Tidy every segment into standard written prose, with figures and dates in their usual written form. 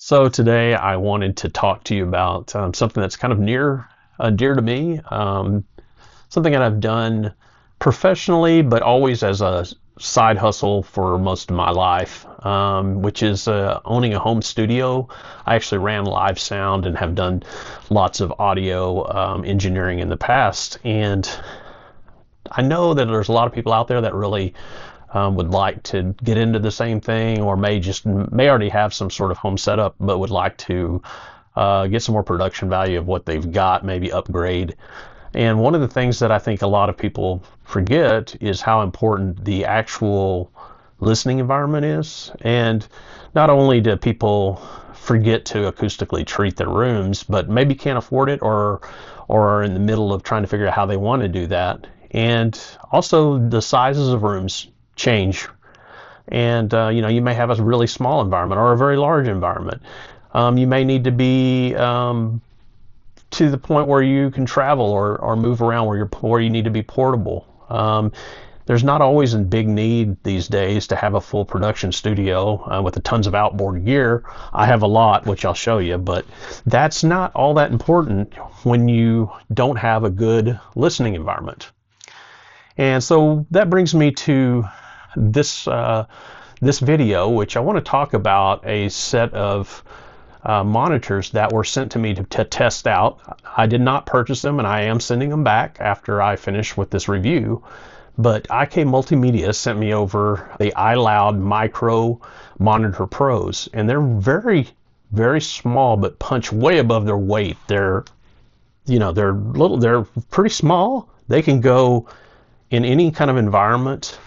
So today I wanted to talk to you about something that's kind of dear to me, something that I've done professionally, but always as a side hustle for most of my life, which is owning a home studio. I actually ran live sound and have done lots of audio engineering in the past, and I know that there's a lot of people out there that really would like to get into the same thing, or may already have some sort of home setup, but would like to get some more production value of what they've got, maybe upgrade. And one of the things that I think a lot of people forget is how important the actual listening environment is. And not only do people forget to acoustically treat their rooms, but maybe can't afford it, or are in the middle of trying to figure out how they want to do that. And also the sizes of rooms change. And you may have a really small environment or a very large environment. You may need to be to the point where you can travel or move around where you need to be portable. There's not always a big need these days to have a full production studio with tons of outboard gear. I have a lot, which I'll show you, but that's not all that important when you don't have a good listening environment. And so that brings me to this video, which I want to talk about a set of monitors that were sent to me to test out. I did not purchase them, and I am sending them back after I finish with this review. But IK Multimedia sent me over the iLoud Micro Monitor Pros, and they're very, very small, but punch way above their weight. They're pretty small. They can go in any kind of environment,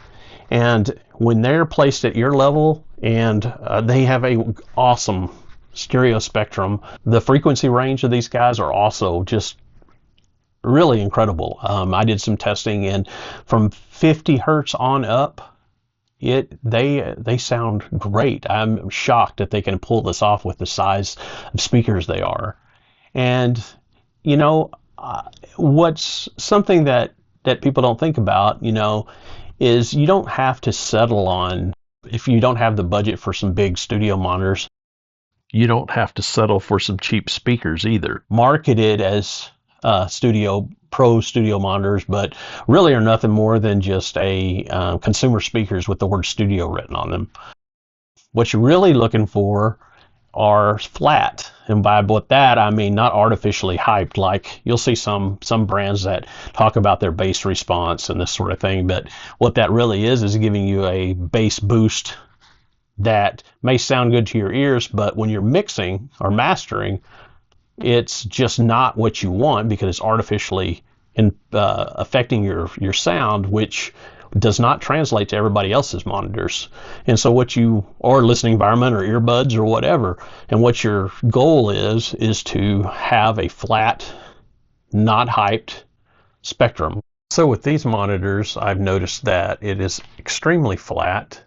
and when they're placed at ear level, and they have a awesome stereo spectrum. The frequency range of these guys are also just really incredible. I did some testing, and from 50 hertz on up, they sound great. I'm shocked that they can pull this off with the size of speakers they are. And what's something that people don't think about, is you don't have to settle on, if you don't have the budget for some big studio monitors, you don't have to settle for some cheap speakers either. Marketed as pro studio monitors, but really are nothing more than just a consumer speakers with the word studio written on them. What you're really looking for are flat, and by that I mean not artificially hyped. Like you'll see some brands that talk about their bass response and this sort of thing, but what that really is giving you a bass boost that may sound good to your ears, but when you're mixing or mastering, it's just not what you want, because it's artificially affecting your sound, which does not translate to everybody else's monitors. And so or listening environment or earbuds or whatever, and what your goal is to have a flat, not hyped spectrum. So with these monitors, I've noticed that it is extremely flat.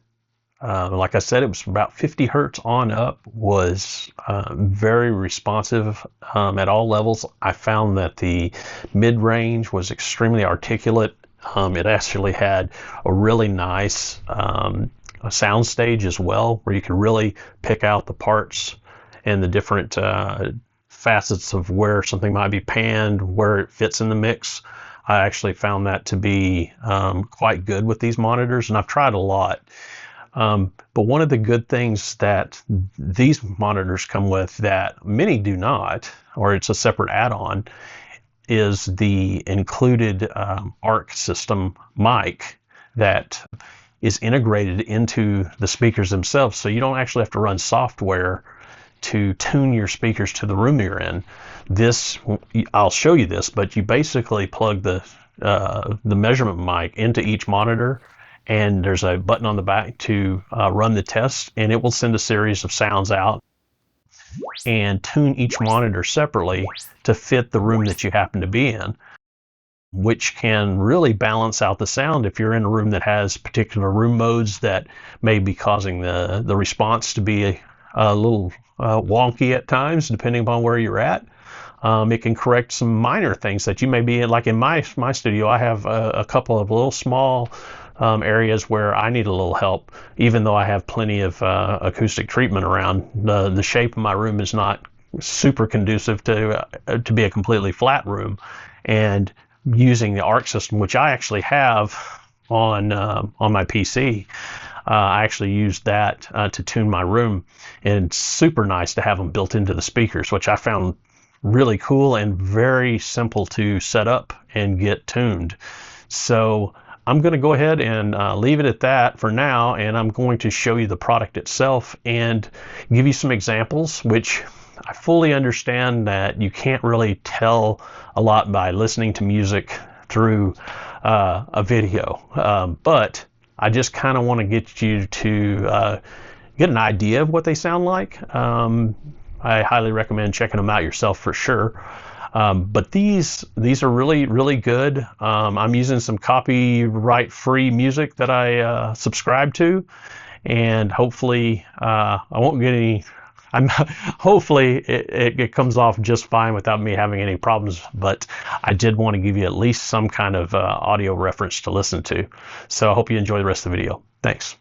Like I said, it was about 50 hertz on up, was very responsive at all levels. I found that the mid-range was extremely articulate. It actually had a really nice a sound stage as well, where you could really pick out the parts and the different facets of where something might be panned, where it fits in the mix. I actually found that to be quite good with these monitors, and I've tried a lot. But one of the good things that these monitors come with that many do not, or it's a separate add-on, is the included ARC system mic that is integrated into the speakers themselves. So you don't actually have to run software to tune your speakers to the room you're in. I'll show you this, but you basically plug the measurement mic into each monitor, and there's a button on the back to run the test, and it will send a series of sounds out and tune each monitor separately to fit the room that you happen to be in, which can really balance out the sound if you're in a room that has particular room modes that may be causing the response to be a little wonky at times, depending upon where you're at. It can correct some minor things that you may be in. Like in my studio, I have a couple of little small areas where I need a little help, even though I have plenty of acoustic treatment around. The shape of my room is not super conducive to be a completely flat room, and using the ARC system, which I actually have on my PC. I actually used that to tune my room, and it's super nice to have them built into the speakers, which I found really cool and very simple to set up and get tuned. So I'm going to go ahead and leave it at that for now, and I'm going to show you the product itself and give you some examples, which I fully understand that you can't really tell a lot by listening to music through a video, but I just kind of want to get you to get an idea of what they sound like. I highly recommend checking them out yourself for sure. But these are really, really good. I'm using some copyright-free music that I subscribe to, and hopefully I won't get any. Hopefully it comes off just fine without me having any problems, but I did want to give you at least some kind of audio reference to listen to. So I hope you enjoy the rest of the video. Thanks.